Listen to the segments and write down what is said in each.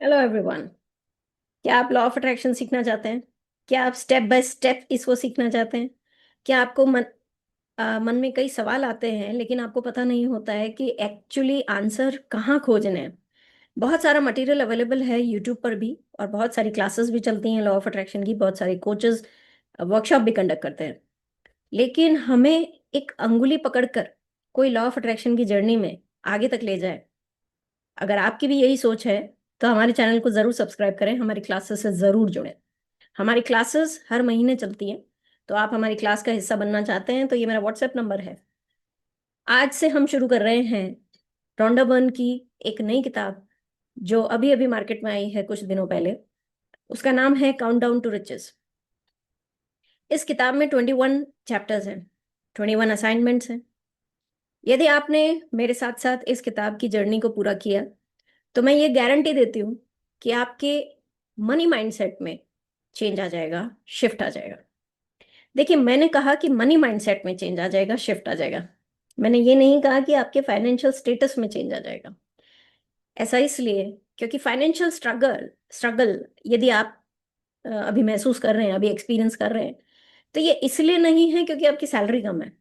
Hello everyone. क्या आप law of attraction सीखना चाहते हैं? क्या आप स्टेप बाय स्टेप इसको सीखना चाहते हैं? क्या आपको मन में कई सवाल आते हैं लेकिन आपको पता नहीं होता है कि एक्चुअली आंसर कहाँ खोजने हैं? बहुत सारा मटेरियल अवेलेबल है यूट्यूब पर भी, और बहुत सारी क्लासेस भी चलती हैं लॉ ऑफ अट्रैक्शन की। बहुत सारे कोचेस वर्कशॉप भी कंडक्ट करते हैं। लेकिन हमें एक अंगुली पकड़कर कोई लॉ ऑफ अट्रैक्शन की जर्नी में आगे तक ले जाए, अगर आपकी भी यही सोच है तो हमारे चैनल को जरूर सब्सक्राइब करें, हमारी क्लासेस से जरूर जुड़ें। हमारी क्लासेस हर महीने चलती हैं। तो आप हमारी क्लास का हिस्सा बनना चाहते हैं तो ये मेरा व्हाट्सएप नंबर है। आज से हम शुरू कर रहे हैं रॉन्डा बर्न की एक नई किताब, जो अभी अभी मार्केट में आई है कुछ दिनों पहले। उसका नाम है काउंटडाउन टू रिचेस। इस किताब में 21 चैप्टर्स हैं, 21 असाइनमेंट्स हैं। यदि आपने मेरे साथ साथ इस किताब की जर्नी को पूरा किया तो मैं ये गारंटी देती हूँ कि आपके मनी माइंडसेट में चेंज आ जाएगा, शिफ्ट आ जाएगा। देखिए, मैंने कहा कि मनी माइंडसेट में चेंज आ जाएगा, शिफ्ट आ जाएगा। मैंने ये नहीं कहा कि आपके फाइनेंशियल स्टेटस में चेंज आ जाएगा। ऐसा इसलिए क्योंकि फाइनेंशियल स्ट्रगल स्ट्रगल यदि आप अभी महसूस कर रहे हैं, अभी एक्सपीरियंस कर रहे हैं, तो ये इसलिए नहीं है क्योंकि आपकी सैलरी कम है।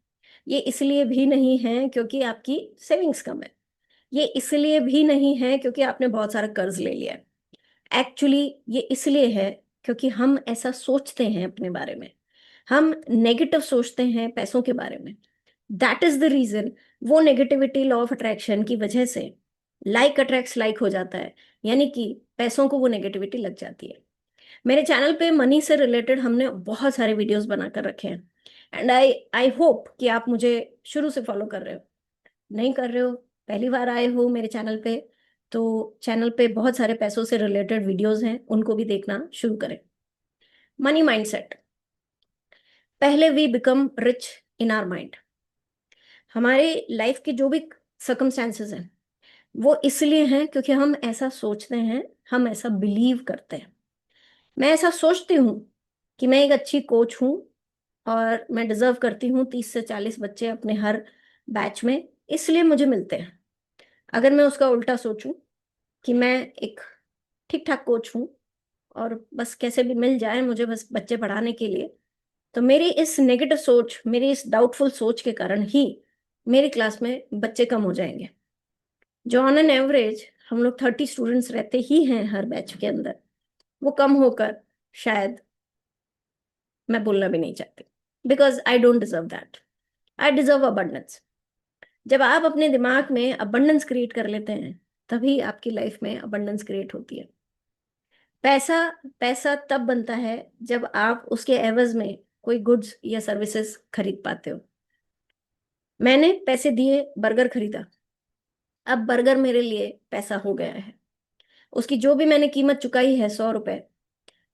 ये इसलिए भी नहीं है क्योंकि आपकी सेविंग्स कम है। ये इसलिए भी नहीं है क्योंकि आपने बहुत सारा कर्ज ले लिया है। एक्चुअली ये इसलिए है क्योंकि हम ऐसा सोचते हैं अपने बारे में। हम नेगेटिव सोचते हैं पैसों के बारे में। That is the reason. वो नेगेटिविटी लॉ ऑफ अट्रैक्शन की वजह से लाइक अट्रैक्ट्स लाइक हो जाता है, यानी कि पैसों को वो नेगेटिविटी लग जाती है। मेरे चैनल पे मनी से रिलेटेड हमने बहुत सारे वीडियोस बनाकर रखे हैं, एंड आई आई होप कि आप मुझे शुरू से फॉलो कर रहे हो। नहीं कर रहे हो, पहली बार आए हो मेरे चैनल पे, तो चैनल पे बहुत सारे पैसों से रिलेटेड वीडियोस हैं, उनको भी देखना शुरू करें। Money mindset. पहले we become rich in our mind. हमारे लाइफ के जो भी सर्कमस्टेंसेस हैं वो इसलिए हैं क्योंकि हम ऐसा सोचते हैं, हम ऐसा बिलीव करते हैं। मैं ऐसा सोचती हूँ कि मैं एक अच्छी कोच हूँ और मैं डिजर्व करती हूँ 30 से 40 बच्चे अपने हर बैच में, इसलिए मुझे मिलते हैं। अगर मैं उसका उल्टा सोचूं कि मैं एक ठीक ठाक कोच हूँ और बस कैसे भी मिल जाए मुझे बस बच्चे पढ़ाने के लिए, तो मेरी इस नेगेटिव सोच, मेरी इस डाउटफुल सोच के कारण ही मेरी क्लास में बच्चे कम हो जाएंगे। जो ऑन एन एवरेज हम लोग 30 स्टूडेंट्स रहते ही हैं हर बैच के अंदर, वो कम होकर शायद, मैं बोलना भी नहीं चाहती, because I don't deserve that. I deserve abundance. जब आप अपने दिमाग में अबंडेंस क्रिएट कर लेते हैं तभी आपकी लाइफ में अबंडेंस क्रिएट होती है। पैसा पैसा तब बनता है जब आप उसके एवज में कोई गुड्स या सर्विसेज खरीद पाते हो। मैंने पैसे दिए, बर्गर खरीदा। अब बर्गर मेरे लिए पैसा हो गया है। उसकी जो भी मैंने कीमत चुकाई है, 100 रुपए,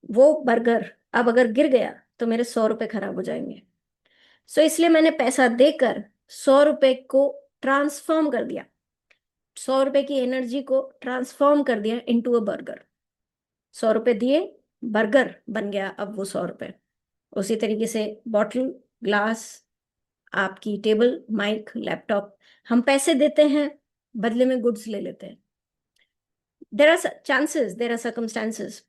वो बर्गर अब अगर गिर गया तो मेरे 100 रुपए खराब हो जाएंगे। सो इसलिए मैंने पैसा देकर 100 रुपए को ट्रांसफॉर्म कर दिया। 100 रुपए की एनर्जी को ट्रांसफॉर्म कर दिया इनटू अ बर्गर। 100 रुपए दिए, बर्गर बन गया अब वो 100 रुपए। उसी तरीके से बॉटल, ग्लास, आपकी टेबल, माइक, लैपटॉप, हम पैसे देते हैं, बदले में गुड्स ले लेते हैं। There are chances, there are circumstances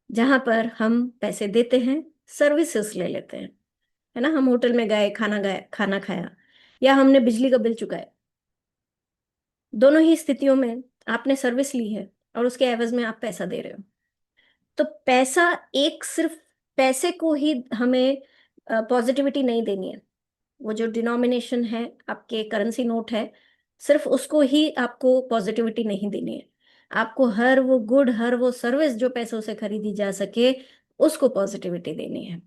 जहां पर हम पैसे देते हैं, सर्विसेज ले लेते हैं। है ना, हम होटल में गए, खाना खाया, या हमने बिजली का बिल चुकाया। दोनों ही स्थितियों में आपने सर्विस ली है और उसके एवज में आप पैसा दे रहे हो। तो पैसा, एक सिर्फ पैसे को ही हमें पॉजिटिविटी नहीं देनी है। वो जो डिनोमिनेशन है, आपके करेंसी नोट है, सिर्फ उसको ही आपको पॉजिटिविटी नहीं देनी है। आपको हर वो गुड, हर वो सर्विस जो पैसों से खरीदी जा सके, उसको पॉजिटिविटी देनी है।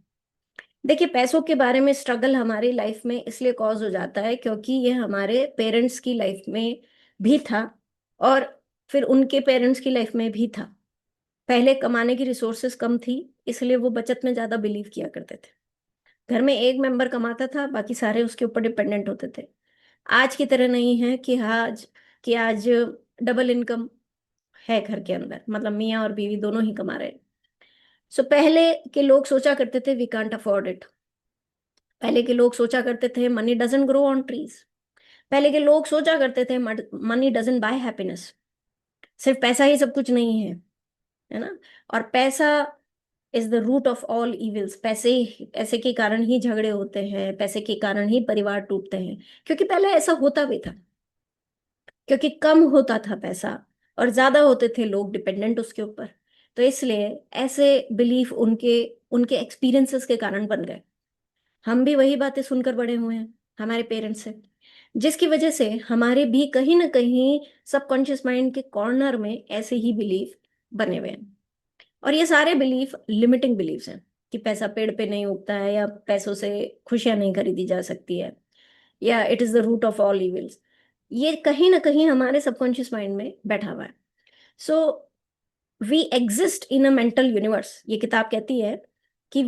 देखिए, पैसों के बारे में स्ट्रगल हमारी लाइफ में इसलिए कॉज हो जाता है क्योंकि ये हमारे पेरेंट्स की लाइफ में भी था, और फिर उनके पेरेंट्स की लाइफ में भी था। पहले कमाने की रिसोर्सेस कम थी, इसलिए वो बचत में ज्यादा बिलीव किया करते थे। घर में एक मेंबर कमाता था, बाकी सारे उसके ऊपर डिपेंडेंट होते थे। आज की तरह नहीं है कि आज डबल इनकम है घर के अंदर, मतलब मियाँ और बीवी दोनों ही कमा रहे हैं। सो पहले के लोग सोचा करते थे वी कांट अफोर्ड इट। पहले के लोग सोचा करते थे money doesn't grow on trees. पहले के लोग सोचा करते थे मनी डजंट बाय हैप्पीनेस। सिर्फ पैसा ही सब कुछ नहीं है। है ना। और पैसा is the root of all evils. पैसे के कारण ही झगड़े होते हैं, पैसे के कारण ही परिवार टूटते हैं, क्योंकि पहले ऐसा होता भी था, क्योंकि कम होता था पैसा और ज्यादा होते थे लोग डिपेंडेंट उसके ऊपर। तो इसलिए ऐसे बिलीफ उनके उनके एक्सपीरियंसेस के कारण बन गए। हम भी वही बातें सुनकर बड़े हुए हैं हमारे पेरेंट्स से, जिसकी वजह से हमारे भी कहीं ना कहीं सबकॉन्शियस माइंड के कॉर्नर में ऐसे ही बिलीफ बने हुए हैं। और ये सारे बिलीफ लिमिटिंग बिलीफ्स हैं, कि पैसा पेड़ पे नहीं उगता है, या पैसों से खुशियां नहीं खरीदी जा सकती है, या it is the root of all evils. ये कहीं ना कहीं हमारे सबकॉन्शियस माइंड में बैठा हुआ है। So we exist in a mental universe. ये किताब कहती है कि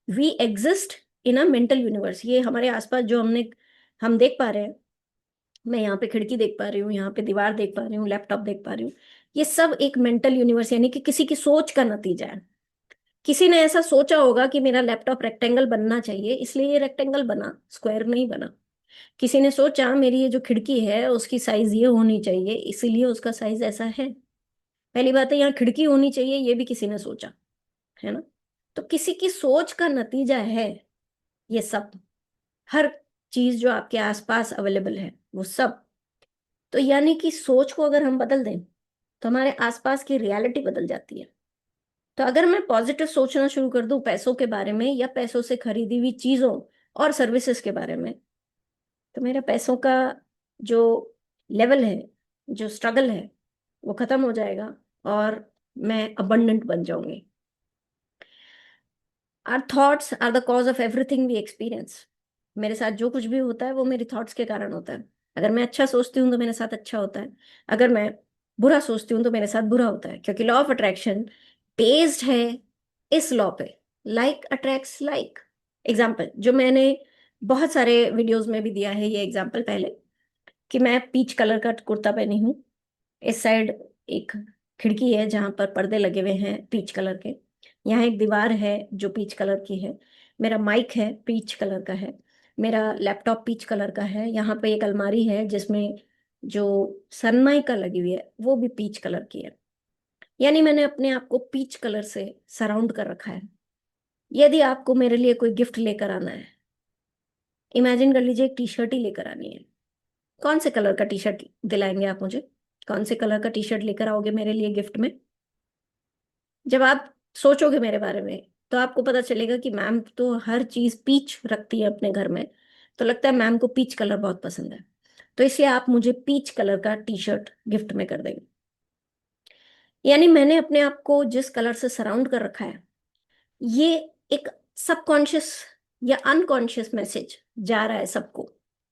we exist in a mental universe. ये हमारे आसपास जो हम देख पा रहे हैं, मैं यहाँ पे खिड़की देख पा रही हूँ, यहाँ पे दीवार देख पा रही हूँ, लैपटॉप देख पा रही हूँ, ये सब एक मेंटल यूनिवर्स, यानी कि किसी की सोच का नतीजा है। किसी ने ऐसा सोचा होगा कि मेरा लैपटॉप रेक्टेंगल बनना चाहिए, इसलिए ये रेक्टेंगल बना, स्क्वायर नहीं बना। किसी ने सोचा मेरी ये जो खिड़की है उसकी साइज ये होनी चाहिए, इसीलिए उसका साइज ऐसा है। पहली बात है, यहाँ खिड़की होनी चाहिए, ये भी किसी ने सोचा, है ना। तो किसी की सोच का नतीजा है ये सब। हर चीज जो आपके आसपास अवेलेबल है वो सब। तो यानी कि सोच को अगर हम बदल दें तो हमारे आसपास की रियलिटी बदल जाती है। तो अगर मैं पॉजिटिव सोचना शुरू कर दूं पैसों के बारे में, या पैसों से खरीदी हुई चीजों और सर्विसेज के बारे में, तो मेरा पैसों का जो लेवल है, जो स्ट्रगल है, वो खत्म हो जाएगा और मैं अबंडेंट बन जाऊंगी। Our thoughts are the cause of everything we experience. मेरे साथ जो कुछ भी होता है वो मेरी थॉट्स के कारण होता है। अगर मैं अच्छा सोचती हूँ तो मेरे साथ अच्छा होता है, अगर मैं बुरा सोचती हूँ तो मेरे साथ बुरा होता है, क्योंकि लॉ ऑफ अट्रैक्शन बेस्ड है इस लॉ पे, लाइक अट्रैक्ट्स लाइक। एग्जाम्पल जो मैंने बहुत सारे वीडियोस में भी दिया है, ये एग्जाम्पल पहले, कि मैं पीच कलर का कुर्ता पहनी हूँ, इस साइड एक खिड़की है जहां पर पर्दे लगे हुए हैं पीच कलर के, यहाँ एक दीवार है जो पीच कलर की है, मेरा माइक है पीच कलर का है, मेरा लैपटॉप पीच कलर का है, यहाँ पे एक अलमारी है जिसमें जो सनमाइका लगी हुई है वो भी पीच कलर की है। यानी मैंने अपने आप को पीच कलर से सराउंड कर रखा है। यदि आपको मेरे लिए कोई गिफ्ट लेकर आना है, इमेजिन कर लीजिए एक टी शर्ट ही लेकर आनी है, कौन से कलर का टी शर्ट दिलाएंगे आप मुझे? कौन से कलर का टी शर्ट लेकर आओगे मेरे लिए गिफ्ट में? जब आप सोचोगे मेरे बारे में तो आपको पता चलेगा कि मैम तो हर चीज पीच रखती है अपने घर में, तो लगता है मैम को पीच कलर बहुत पसंद है, तो इसलिए आप मुझे पीच कलर का टी शर्ट गिफ्ट में कर देंगे। यानी मैंने अपने आप को जिस कलर से सराउंड कर रखा है, ये एक सबकॉन्शियस या अनकॉन्शियस मैसेज जा रहा है सबको,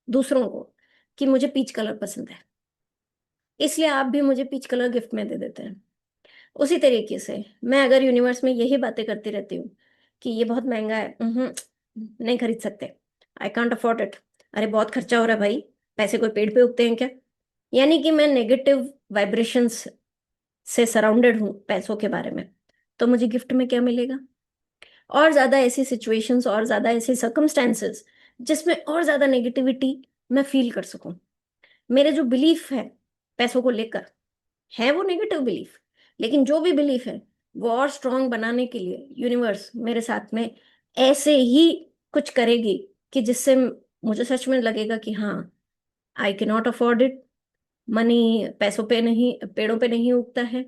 दूसरों को, कि मुझे पीच कलर पसंद है, इसलिए आप भी मुझे पीच कलर गिफ्ट में दे देते हैं। उसी तरीके से मैं अगर यूनिवर्स में यही बातें करती रहती हूँ कि ये बहुत महंगा है, नहीं खरीद सकते, आई कांट अफोर्ड इट, अरे बहुत खर्चा हो रहा है भाई, पैसे कोई पेड़ पे उगते हैं क्या? यानी कि मैं नेगेटिव वाइब्रेशंस से सराउंडेड हूँ पैसों के बारे में, तो मुझे गिफ्ट में क्या मिलेगा? और ज्यादा ऐसी सिचुएशंस और ज्यादा ऐसी सर्कमस्टेंसेस जिसमें और ज्यादा नेगेटिविटी मैं फील कर सकूं। मेरे जो बिलीफ है पैसों को लेकर, है वो नेगेटिव बिलीफ, लेकिन जो भी बिलीफ है वो और स्ट्रांग बनाने के लिए यूनिवर्स मेरे साथ में ऐसे ही कुछ करेगी कि जिससे मुझे सच में लगेगा कि हाँ, I can not afford it. Money पैसों पे नहीं, पेड़ों पे नहीं उगता है।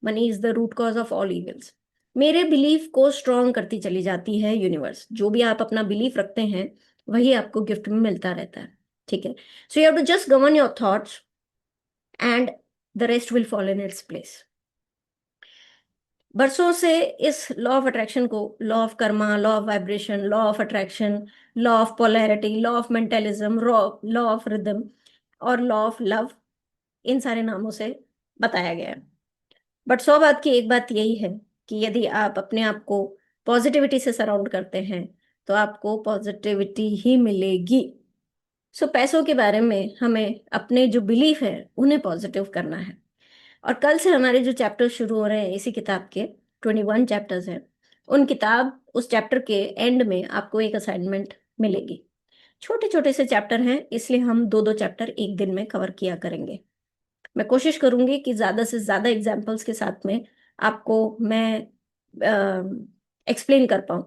Money is the root cause of all evils. मेरे बिलीफ को स्ट्रांग करती चली जाती है यूनिवर्स। जो भी आप अपना बिलीफ रखते हैं वही आपको गिफ्ट में मिलता रहता है। ठीक है, so you have to just govern your thoughts and the rest will follow in its place. बरसों से इस लॉ ऑफ अट्रैक्शन को, law of karma, law of vibration, law of attraction, law of polarity, law of mentalism, law of rhythm और law of love, इन सारे नामों से बताया गया है। बट सौ बात की एक बात यही है कि यदि आप अपने आप को पॉजिटिविटी से सराउंड करते हैं तो आपको पॉजिटिविटी ही मिलेगी। सो पैसों के बारे में हमें अपने जो बिलीफ है उन्हें पॉजिटिव करना है। और कल से हमारे जो चैप्टर शुरू हो रहे हैं इसी किताब के, 21 चैप्टर्स हैं, उन किताब उस चैप्टर के एंड में आपको एक असाइनमेंट मिलेगी। छोटे छोटे से चैप्टर हैं, इसलिए हम दो दो चैप्टर एक दिन में कवर किया करेंगे। मैं कोशिश करूंगी कि ज्यादा से ज्यादा एग्जाम्पल्स के साथ में आपको मैं एक्सप्लेन कर पाऊँ।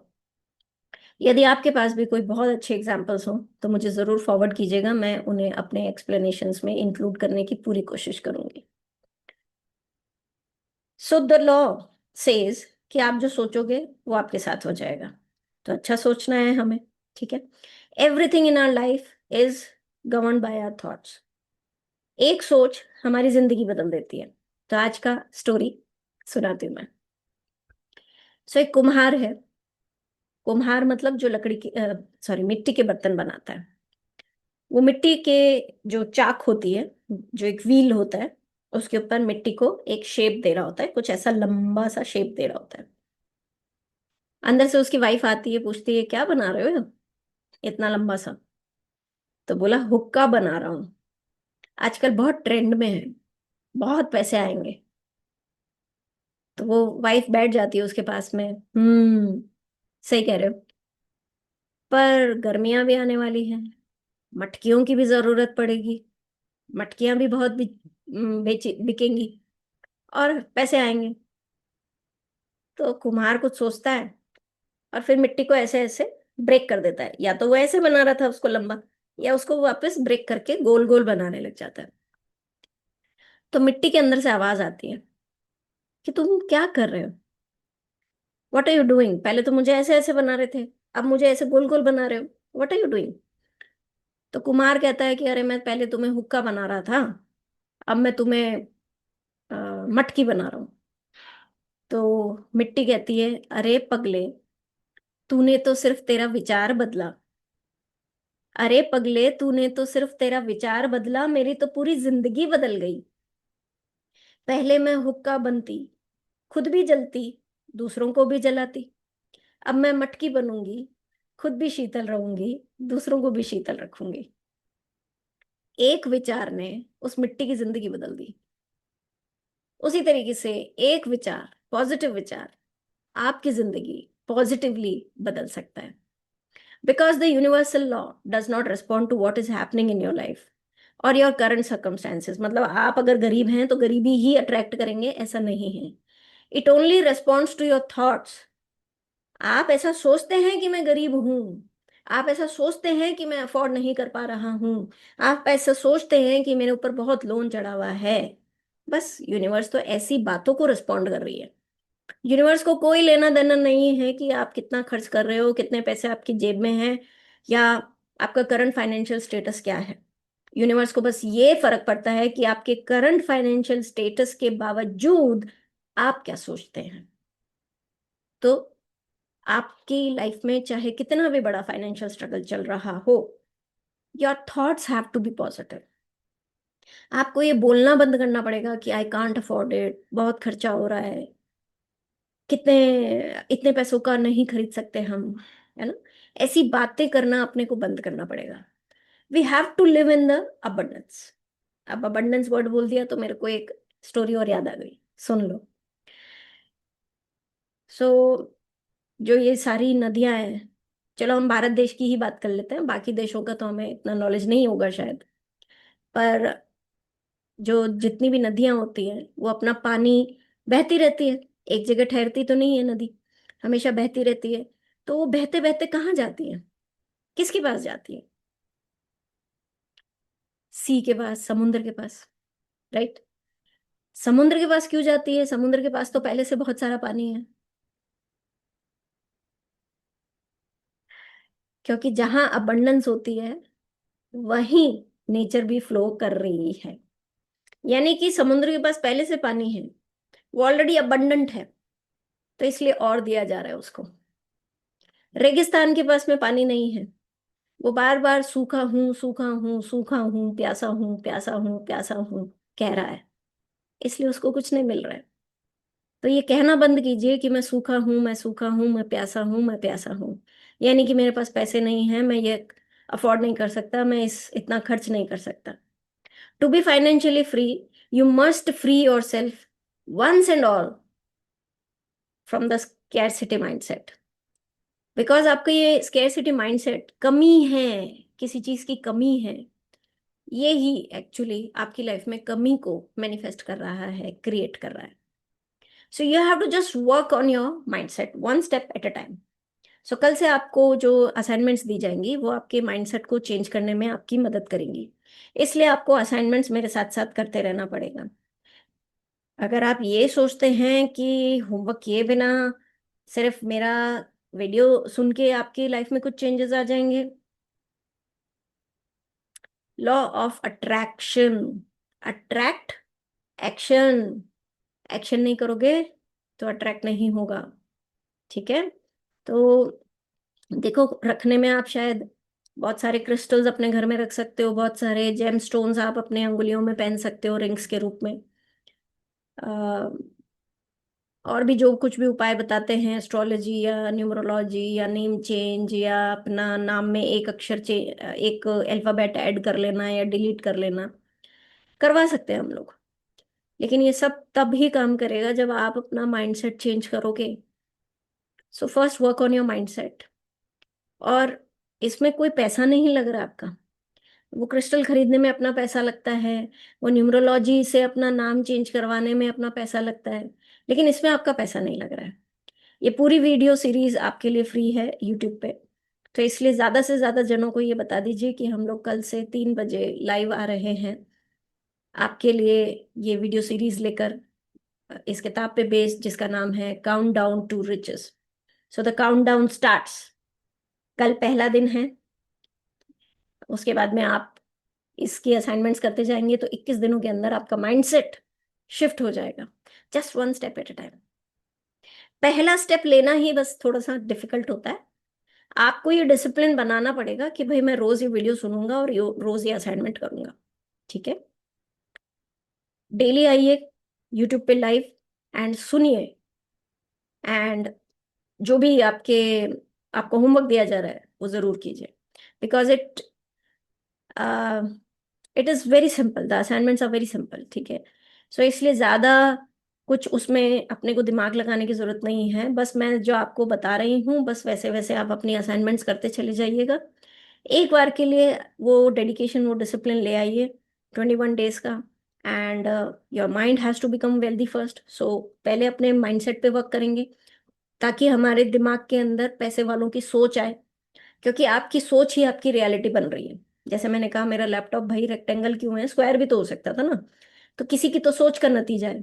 यदि आपके पास भी कोई बहुत अच्छे एग्जाम्पल्स हो तो मुझे ज़रूर फॉरवर्ड कीजिएगा, मैं उन्हें अपने एक्सप्लेनेशंस में इंक्लूड करने की पूरी कोशिश करूंगी। सो द लॉ सेज कि आप जो सोचोगे वो आपके साथ हो जाएगा। तो अच्छा सोचना है हमें, ठीक है। Everything in our life is governed by our thoughts. एक सोच हमारी जिंदगी बदल देती है। तो आज का स्टोरी सुनाती हूँ मैं। सो एक कुम्हार है। कुम्हार मतलब जो लकड़ी की सॉरी मिट्टी के बर्तन बनाता है। वो मिट्टी के जो चाक होती है, जो एक व्हील होता है, उसके ऊपर मिट्टी को एक शेप दे रहा होता है, कुछ ऐसा लंबा सा शेप दे रहा होता है। अंदर से उसकी वाइफ आती है, पूछती है क्या बना रहे हो इतना लंबा सा। तो बोला हुक्का बना रहा हूँ, आजकल बहुत ट्रेंड में है, बहुत पैसे आएंगे। तो वो वाइफ बैठ जाती है उसके पास में। सही कह रहे हो, पर गर्मियां भी आने वाली हैं, मटकियों की भी जरूरत पड़ेगी, मटकियां भी बहुत बेची बिकेंगी और पैसे आएंगे। तो कुम्हार कुछ सोचता है और फिर मिट्टी को ऐसे ऐसे ब्रेक कर देता है। या तो वो ऐसे बना रहा था उसको लंबा, या उसको वापस ब्रेक करके गोल गोल बनाने लग जाता है। तो मिट्टी के अंदर से आवाज आती है कि तुम क्या कर रहे हो, व्हाट आर यू डूइंग। पहले तो मुझे ऐसे ऐसे बना रहे थे, अब मुझे ऐसे गोल गोल बना रहे हो, व्हाट आर यू डूइंग। तो कुमार कहता है कि अरे मैं पहले तुम्हें हुक्का बना रहा था, अब मैं तुम्हें मटकी बना रहा हूँ। तो मिट्टी कहती है अरे पगले, तूने तो सिर्फ तेरा विचार बदला। अरे पगले, तूने तो सिर्फ तेरा विचार बदला, मेरी तो पूरी जिंदगी बदल गई। पहले मैं हुक्का बनती, खुद भी जलती, दूसरों को भी जलाती। अब मैं मटकी बनूंगी, खुद भी शीतल रहूंगी, दूसरों को भी शीतल रखूंगी। एक विचार ने उस मिट्टी की जिंदगी बदल दी। उसी तरीके से एक विचार, पॉजिटिव विचार, आपकी जिंदगी पॉजिटिवली बदल सकता है। Because the universal law does not respond to what is happening in your life और योर करंट सर्कमस्टेंसेस। मतलब आप अगर गरीब हैं तो गरीबी ही अट्रैक्ट करेंगे, ऐसा नहीं है। It only responds to your thoughts. आप ऐसा सोचते हैं कि मैं गरीब हूं, आप ऐसा सोचते हैं कि मैं अफोर्ड नहीं कर पा रहा हूं, आप ऐसा सोचते हैं कि मेरे ऊपर बहुत लोन चढ़ा हुआ है। बस यूनिवर्स तो ऐसी बातों को रिस्पॉन्ड कर रही है। यूनिवर्स को कोई लेना देना नहीं है कि आप कितना खर्च कर रहे हो, कितने पैसे आपकी जेब में हैं, या आपका करंट फाइनेंशियल स्टेटस क्या है। यूनिवर्स को बस ये फर्क पड़ता है कि आपके करंट फाइनेंशियल स्टेटस के बावजूद आप क्या सोचते हैं। तो आपकी लाइफ में चाहे कितना भी बड़ा फाइनेंशियल स्ट्रगल चल रहा हो, your thoughts have to be positive. आपको ये बोलना बंद करना पड़ेगा कि आई कांट अफोर्ड इट, बहुत खर्चा हो रहा है, कितने इतने पैसों का नहीं खरीद सकते हम, है ना। ऐसी बातें करना अपने को बंद करना पड़ेगा। We have to live in the abundance. अब अबंडेंस वर्ड बोल दिया तो मेरे को एक स्टोरी और याद आ गई, सुन लो। सो जो ये सारी नदियां हैं, चलो हम भारत देश की ही बात कर लेते हैं, बाकी देशों का तो हमें इतना नॉलेज नहीं होगा शायद। पर जो जितनी भी नदियां होती हैं वो अपना पानी बहती रहती है, एक जगह ठहरती तो नहीं है नदी, हमेशा बहती रहती है। तो वो बहते बहते कहाँ जाती है, किसके पास जाती है। सी के पास, समुद्र के पास, राइट। समुद्र के पास क्यों जाती है, समुद्र के पास तो पहले से बहुत सारा पानी है। क्योंकि जहां अबंडेंस होती है वहीं नेचर भी फ्लो कर रही है। यानी कि समुद्र के पास पहले से पानी है, वो ऑलरेडी अबंडेंट है, तो इसलिए और दिया जा रहा है उसको। रेगिस्तान के पास में पानी नहीं है, वो बार बार सूखा हूं सूखा हूं सूखा हूं, प्यासा हूं प्यासा हूं प्यासा हूं कह रहा है, इसलिए उसको कुछ नहीं मिल रहा है। तो ये कहना बंद कीजिए कि मैं सूखा हूं, मैं सूखा हूं, मैं प्यासा हूं, मैं प्यासा हूं। यानी कि मेरे पास पैसे नहीं है, मैं ये अफोर्ड नहीं कर सकता, मैं इस इतना खर्च नहीं कर सकता। To be financially free, you must free yourself once and all from the scarcity mindset. Because आपका ये स्कैरसिटी माइंडसेट, कमी है, किसी चीज की कमी है, ये ही एक्चुअली आपकी लाइफ में कमी को मैनिफेस्ट कर रहा है, क्रिएट कर रहा है। So you have to just work on your mindset one step at a time. So कल से आपको जो असाइनमेंट्स दी जाएंगी वो आपके माइंडसेट को चेंज करने में आपकी मदद करेंगी। इसलिए आपको असाइनमेंट्स मेरे साथ साथ करते रहना पड़ेगा। अगर आप ये सोचते हैं कि होमवर्क किए बिना सिर्फ मेरा वीडियो सुन के आपकी लाइफ में कुछ चेंजेस आ जाएंगे, law of attraction, attract action, action नहीं करोगे तो अट्रैक्ट नहीं होगा। ठीक है। तो देखो, रखने में आप शायद बहुत सारे क्रिस्टल्स अपने घर में रख सकते हो, बहुत सारे जेम स्टोन्स आप अपने अंगुलियों में पहन सकते हो रिंग्स के रूप में। और भी जो कुछ भी उपाय बताते हैं एस्ट्रोलॉजी या न्यूमरोलॉजी या नेम चेंज या अपना नाम में एक अक्षर एक अल्फाबेट ऐड कर लेना या डिलीट कर लेना, करवा सकते हैं हम लोग। लेकिन ये सब तब ही काम करेगा जब आप अपना माइंडसेट चेंज करोगे। So first work on your mindset. और इसमें कोई पैसा नहीं लग रहा आपका। वो क्रिस्टल खरीदने में अपना पैसा लगता है, वो न्यूमरोलॉजी से अपना नाम चेंज करवाने में अपना पैसा लगता है, लेकिन इसमें आपका पैसा नहीं लग रहा है। ये पूरी वीडियो सीरीज आपके लिए फ्री है यूट्यूब पे। तो इसलिए ज्यादा से ज्यादा जनों को ये बता दीजिए कि हम लोग कल से 3 बजे लाइव आ रहे हैं आपके लिए ये वीडियो सीरीज लेकर, इस किताब पे बेस्ड जिसका नाम है count down to riches. So the count down starts. कल पहला दिन है। उसके बाद में आप इसकी असाइनमेंट्स करते जाएंगे तो 21 दिनों के अंदर आपका माइंडसेट शिफ्ट हो जाएगा। Just one step at a time. पहला स्टेप लेना ही बस थोड़ा सा डिफिकल्ट होता है। आपको ये डिसिप्लिन बनाना पड़ेगा कि भाई मैं रोज ये वीडियो सुनूंगा और रोज ये असाइनमेंट करूंगा। ठीक है। डेली आइए यूट्यूब पे लाइव एंड सुनिए। एंड जो भी आपको होमवर्क दिया जा रहा है वो जरूर कीजिए, because it is very simple, the assignments are very simple. ठीक है। सो इसलिए ज़्यादा कुछ उसमें अपने को दिमाग लगाने की ज़रूरत नहीं है। बस मैं जो आपको बता रही हूँ बस वैसे वैसे आप अपनी असाइनमेंट्स करते चले जाइएगा। एक बार के लिए वो डेडिकेशन, वो डिसिप्लिन ले आइए 21 डेज का। And your mind has to become wealthy first. So पहले अपने माइंडसेट पे वर्क करेंगे ताकि हमारे दिमाग के अंदर पैसे वालों की सोच आए, क्योंकि आपकी सोच ही आपकी रियलिटी बन रही है। जैसे मैंने कहा मेरा लैपटॉप भाई रेक्टेंगल क्यों है, स्क्वायर भी तो हो सकता था ना। तो किसी की तो सोच का नतीजा है।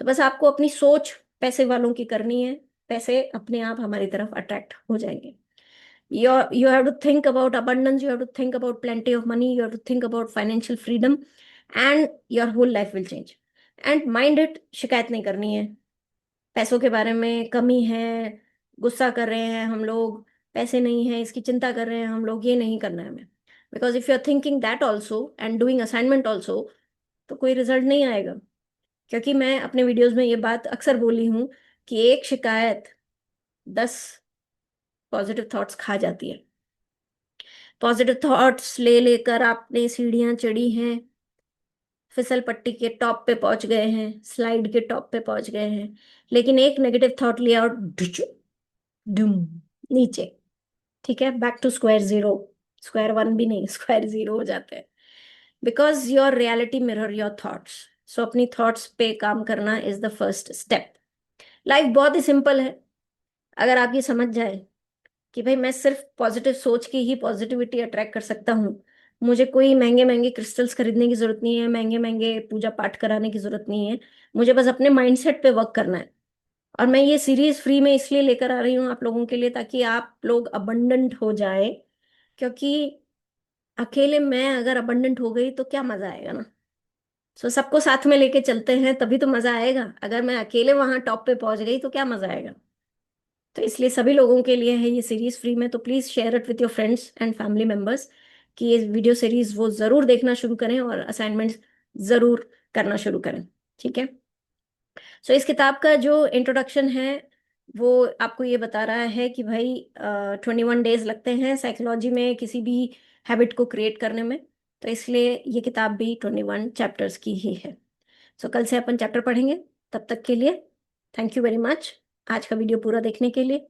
तो बस आपको अपनी सोच पैसे वालों की करनी है। पैसे अपने आप हमारी तरफ अट्रैक्ट हो जाएंगे। You have to think about abundance, you have to think about plenty of money, you have to think about financial freedom, and your whole life will change. And mind it, शिकायत नहीं करनी है। पैसों के बारे में कमी है, गुस्सा कर रहे हैं हम लोग, पैसे नहीं है इसकी चिंता कर रहे हैं हम लोग, ये नहीं करना है हमें। Because if you are thinking that also and doing assignment also, तो कोई रिजल्ट नहीं आएगा। क्योंकि मैं अपने वीडियोस में ये बात अक्सर बोली हूँ कि एक शिकायत 10 पॉजिटिव थॉट्स खा जाती है। पॉजिटिव थॉट्स ले लेकर आपने सीढ़ियां चढ़ी हैं, फिसल पट्टी के टॉप पे पहुंच गए हैं, स्लाइड के टॉप पे पहुंच गए हैं, लेकिन एक नेगेटिव थॉट लिया और डुम नीचे। ठीक है, back to square zero. Square one भी नहीं, स्क्वायर जीरो हो जाते हैं। Because your reality mirror your thoughts. So अपनी थॉट्स पे काम करना is the first step. Life बहुत ही सिंपल है। अगर आप ये समझ जाए कि भाई मैं सिर्फ पॉजिटिव सोच की ही पॉजिटिविटी अट्रैक्ट कर सकता हूँ, मुझे कोई महंगे महंगे क्रिस्टल्स खरीदने की जरूरत नहीं है, महंगे महंगे पूजा पाठ कराने की जरूरत नहीं है, मुझे बस अपने माइंडसेट पे वर्क करना है। और मैं ये सीरीज फ्री में इसलिए लेकर आ रही हूँ आप लोगों के लिए ताकि आप लोग अबंडेंट हो जाए। क्योंकि अकेले मैं अगर अबंडेंट हो गई तो क्या मजा आएगा ना। सो सबको साथ में लेके चलते हैं तभी तो मजा आएगा। अगर मैं अकेले वहां टॉप पे पहुंच गई तो क्या मजा आएगा। तो इसलिए सभी लोगों के लिए है ये सीरीज फ्री में। तो please share it with your friends and family members कि ये वीडियो सीरीज वो जरूर देखना शुरू करें और असाइनमेंट्स जरूर करना शुरू करें। ठीक है। सो इस किताब का जो इंट्रोडक्शन है वो आपको ये बता रहा है कि भाई 21 डेज लगते हैं साइकोलॉजी में किसी भी हैबिट को क्रिएट करने में। तो इसलिए ये किताब भी 21 चैप्टर्स की ही है। सो कल से अपन चैप्टर पढ़ेंगे। तब तक के लिए थैंक यू वेरी मच आज का वीडियो पूरा देखने के लिए।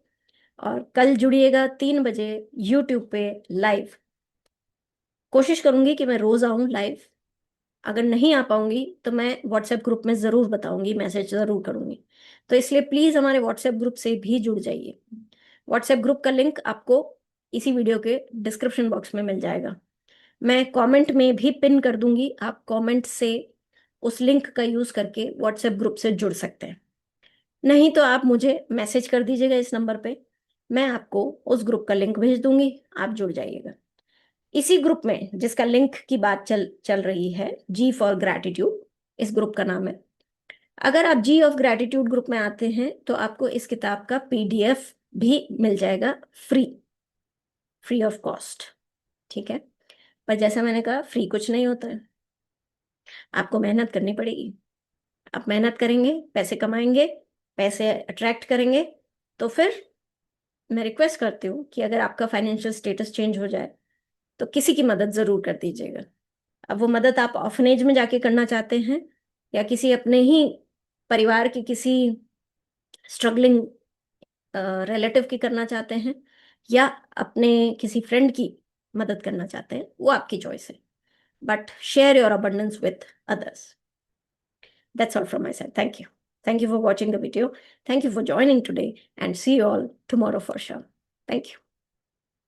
और कल जुड़िएगा 3 बजे यूट्यूब पे लाइव। कोशिश करूंगी कि मैं रोज आऊं लाइव। अगर नहीं आ पाऊंगी तो मैं व्हाट्सएप ग्रुप में ज़रूर बताऊंगी, मैसेज ज़रूर करूंगी। तो इसलिए प्लीज़ हमारे व्हाट्सएप ग्रुप से भी जुड़ जाइए। व्हाट्सएप ग्रुप का लिंक आपको इसी वीडियो के डिस्क्रिप्शन बॉक्स में मिल जाएगा। मैं कमेंट में भी पिन कर दूंगी, आप कमेंट से उस लिंक का यूज़ करके व्हाट्सएप ग्रुप से जुड़ सकते हैं। नहीं तो आप मुझे मैसेज कर दीजिएगा इस नंबर पे, मैं आपको उस ग्रुप का लिंक भेज दूंगी, आप जुड़ जाइएगा। इसी ग्रुप में जिसका लिंक की बात चल चल रही है, जी फॉर ग्रैटिट्यूड इस ग्रुप का नाम है। अगर आप जी ऑफ ग्रैटिट्यूड ग्रुप में आते हैं तो आपको इस किताब का पीडीएफ भी मिल जाएगा, फ्री, फ्री ऑफ कॉस्ट। ठीक है, पर जैसा मैंने कहा, फ्री कुछ नहीं होता है, आपको मेहनत करनी पड़ेगी। आप मेहनत करेंगे, पैसे कमाएंगे, पैसे अट्रैक्ट करेंगे, तो फिर मैं रिक्वेस्ट करती हूँ कि अगर आपका फाइनेंशियल स्टेटस चेंज हो जाए तो किसी की मदद जरूर कर दीजिएगा। अब वो मदद आप ऑर्फनेज में जाके करना चाहते हैं, या किसी अपने ही परिवार के किसी स्ट्रगलिंग रिलेटिव की करना चाहते हैं, या अपने किसी फ्रेंड की मदद करना चाहते हैं, वो आपकी चॉइस है। But share your abundance with others. That's all from my side. Thank you. Thank you for watching the video. Thank you for joining today, and see you all tomorrow for sure. Thank you.